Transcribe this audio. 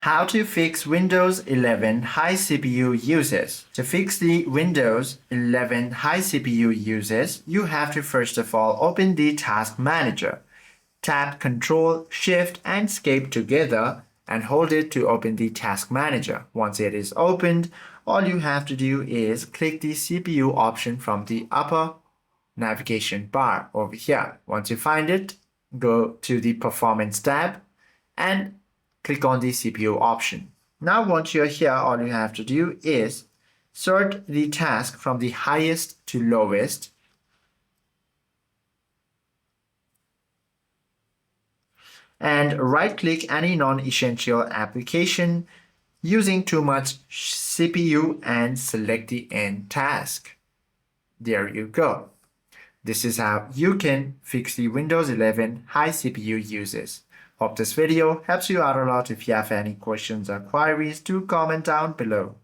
How to fix Windows 11 high CPU uses. To fix the Windows 11 high CPU uses, you have to first of all open the Task Manager. Tap Ctrl Shift and Escape together and hold it to open the Task Manager. Once it is opened, all you have to do is click the CPU option from the upper navigation bar over here. Once you find it, go to the Performance tab and click on the CPU option. Now once you're here, all you have to do is sort the task from the highest to lowest. And right-click any non-essential application using too much CPU and select the end task. There you go. This is how you can fix the Windows 11 high CPU uses. Hope this video helps you out a lot. If you have any questions or queries, do comment down below.